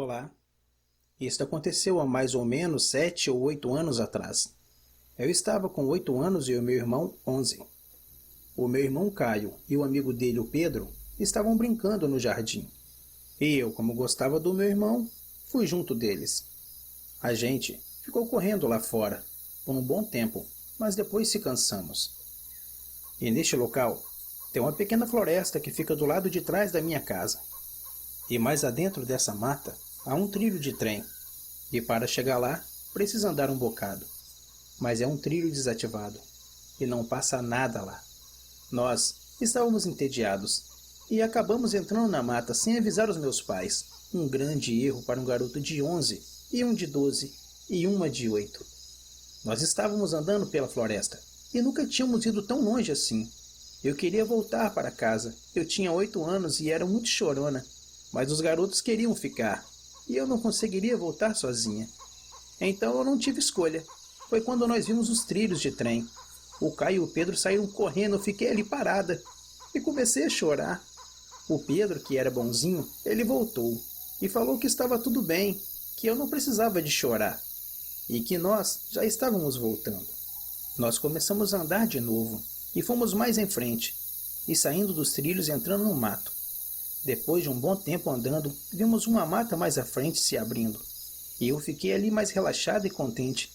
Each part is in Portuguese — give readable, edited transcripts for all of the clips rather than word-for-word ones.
Olá, isto aconteceu há mais ou menos 7 ou 8 anos atrás. Eu estava com 8 anos e o meu irmão 11. O meu irmão Caio e o amigo dele, o Pedro, estavam brincando no jardim. E eu, como gostava do meu irmão, fui junto deles. A gente ficou correndo lá fora por um bom tempo, mas depois se cansamos. E neste local tem uma pequena floresta que fica do lado de trás da minha casa. E mais adentro dessa mata há um trilho de trem. E para chegar lá, precisa andar um bocado. Mas é um trilho desativado. E não passa nada lá. Nós estávamos entediados. E acabamos entrando na mata sem avisar os meus pais. Um grande erro para um garoto de 11, e um de 12, e uma de 8. Nós estávamos andando pela floresta. E nunca tínhamos ido tão longe assim. Eu queria voltar para casa. Eu tinha 8 anos e era muito chorona. Mas os garotos queriam ficar. E eu não conseguiria voltar sozinha. Então eu não tive escolha. Foi quando nós vimos os trilhos de trem. O Caio e o Pedro saíram correndo, eu fiquei ali parada. E comecei a chorar. O Pedro, que era bonzinho, ele voltou. E falou que estava tudo bem, que eu não precisava de chorar. E que nós já estávamos voltando. Nós começamos a andar de novo. E fomos mais em frente. E saindo dos trilhos entrando no mato. Depois de um bom tempo andando, vimos uma mata mais à frente se abrindo. E eu fiquei ali mais relaxado e contente,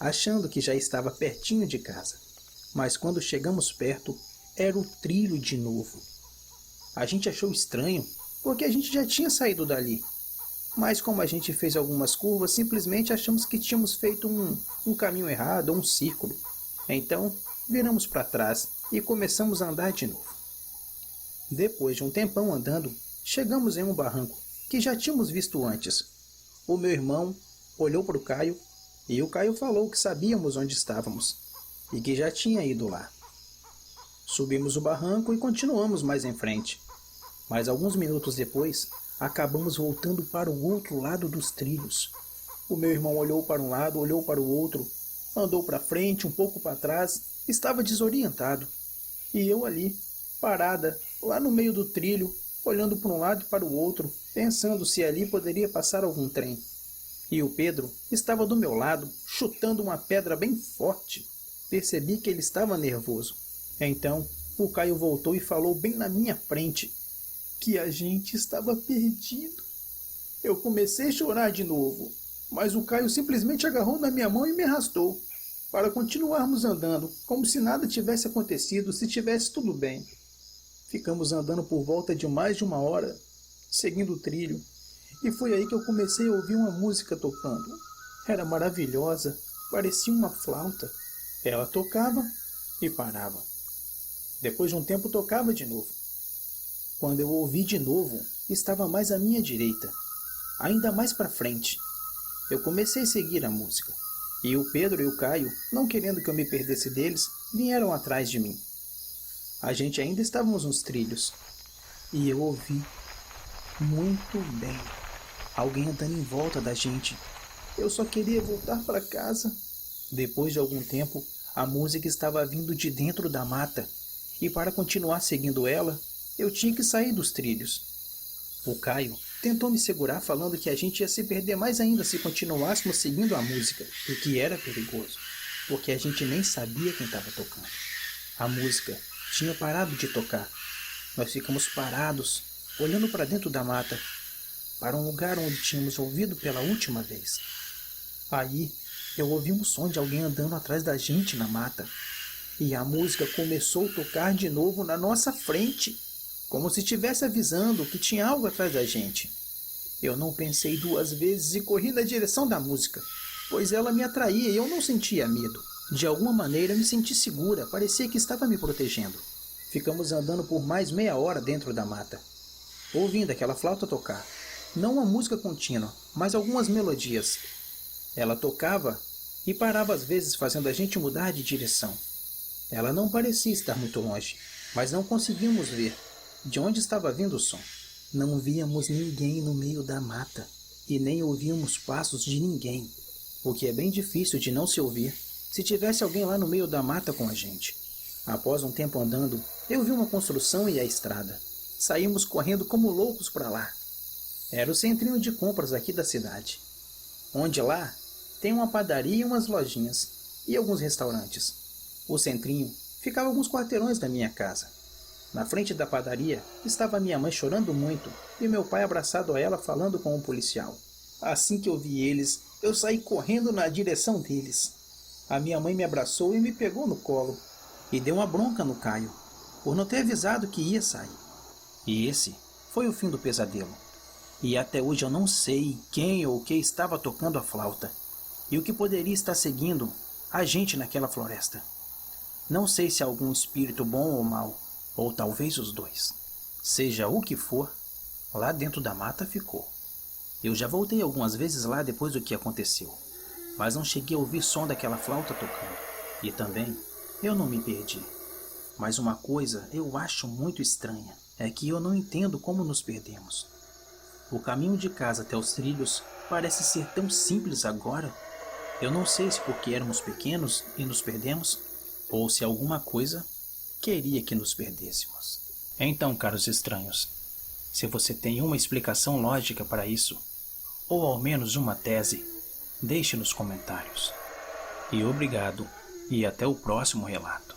achando que já estava pertinho de casa. Mas quando chegamos perto, era o trilho de novo. A gente achou estranho, porque a gente já tinha saído dali. Mas como a gente fez algumas curvas, simplesmente achamos que tínhamos feito um caminho errado, ou um círculo. Então, viramos para trás e começamos a andar de novo. Depois de um tempão andando, chegamos em um barranco que já tínhamos visto antes. O meu irmão olhou para o Caio e o Caio falou que sabíamos onde estávamos e que já tinha ido lá. Subimos o barranco e continuamos mais em frente. Mas alguns minutos depois, acabamos voltando para o outro lado dos trilhos. O meu irmão olhou para um lado, olhou para o outro, andou para frente, um pouco para trás, estava desorientado. E eu ali, parada, lá no meio do trilho, olhando para um lado e para o outro, pensando se ali poderia passar algum trem. E o Pedro estava do meu lado, chutando uma pedra bem forte. Percebi que ele estava nervoso. Então, o Caio voltou e falou bem na minha frente que a gente estava perdido. Eu comecei a chorar de novo, mas o Caio simplesmente agarrou na minha mão e me arrastou, para continuarmos andando, como se nada tivesse acontecido, se tivesse tudo bem. Ficamos andando por volta de mais de 1 hora, seguindo o trilho, e foi aí que eu comecei a ouvir uma música tocando. Era maravilhosa, parecia uma flauta. Ela tocava e parava. Depois de um tempo tocava de novo. Quando eu ouvi de novo, estava mais à minha direita, ainda mais para frente. Eu comecei a seguir a música, e o Pedro e o Caio, não querendo que eu me perdesse deles, vieram atrás de mim. A gente ainda estávamos nos trilhos, e eu ouvi muito bem alguém andando em volta da gente. Eu só queria voltar para casa. Depois de algum tempo, a música estava vindo de dentro da mata, e para continuar seguindo ela, eu tinha que sair dos trilhos. O Caio tentou me segurar, falando que a gente ia se perder mais ainda se continuássemos seguindo a música, e que era perigoso, porque a gente nem sabia quem estava tocando. A música tinha parado de tocar. Nós ficamos parados, olhando para dentro da mata, para um lugar onde tínhamos ouvido pela última vez. Aí, eu ouvi um som de alguém andando atrás da gente na mata, e a música começou a tocar de novo na nossa frente, como se estivesse avisando que tinha algo atrás da gente. Eu não pensei 2 vezes e corri na direção da música, pois ela me atraía e eu não sentia medo. De alguma maneira me senti segura, parecia que estava me protegendo. Ficamos andando por mais meia hora dentro da mata, ouvindo aquela flauta tocar. Não uma música contínua, mas algumas melodias. Ela tocava e parava às vezes, fazendo a gente mudar de direção. Ela não parecia estar muito longe, mas não conseguíamos ver de onde estava vindo o som. Não víamos ninguém no meio da mata, e nem ouvíamos passos de ninguém, o que é bem difícil de não se ouvir se tivesse alguém lá no meio da mata com a gente. Após um tempo andando, eu vi uma construção e a estrada. Saímos correndo como loucos para lá. Era o centrinho de compras aqui da cidade, onde lá tem uma padaria e umas lojinhas e alguns restaurantes. O centrinho ficava a alguns quarteirões da minha casa. Na frente da padaria estava minha mãe chorando muito e meu pai abraçado a ela falando com um policial. Assim que eu vi eles, eu saí correndo na direção deles. A minha mãe me abraçou e me pegou no colo e deu uma bronca no Caio por não ter avisado que ia sair. E esse foi o fim do pesadelo. E até hoje eu não sei quem ou o que estava tocando a flauta e o que poderia estar seguindo a gente naquela floresta. Não sei se algum espírito bom ou mau, ou talvez os dois. Seja o que for, lá dentro da mata ficou. Eu já voltei algumas vezes lá depois do que aconteceu, mas não cheguei a ouvir som daquela flauta tocando. E também eu não me perdi. Mas uma coisa eu acho muito estranha, é que eu não entendo como nos perdemos. O caminho de casa até os trilhos parece ser tão simples agora. Eu não sei se porque éramos pequenos e nos perdemos, ou se alguma coisa queria que nos perdêssemos. Então, caros estranhos, se você tem uma explicação lógica para isso, ou ao menos uma tese, deixe nos comentários. E obrigado, e até o próximo relato.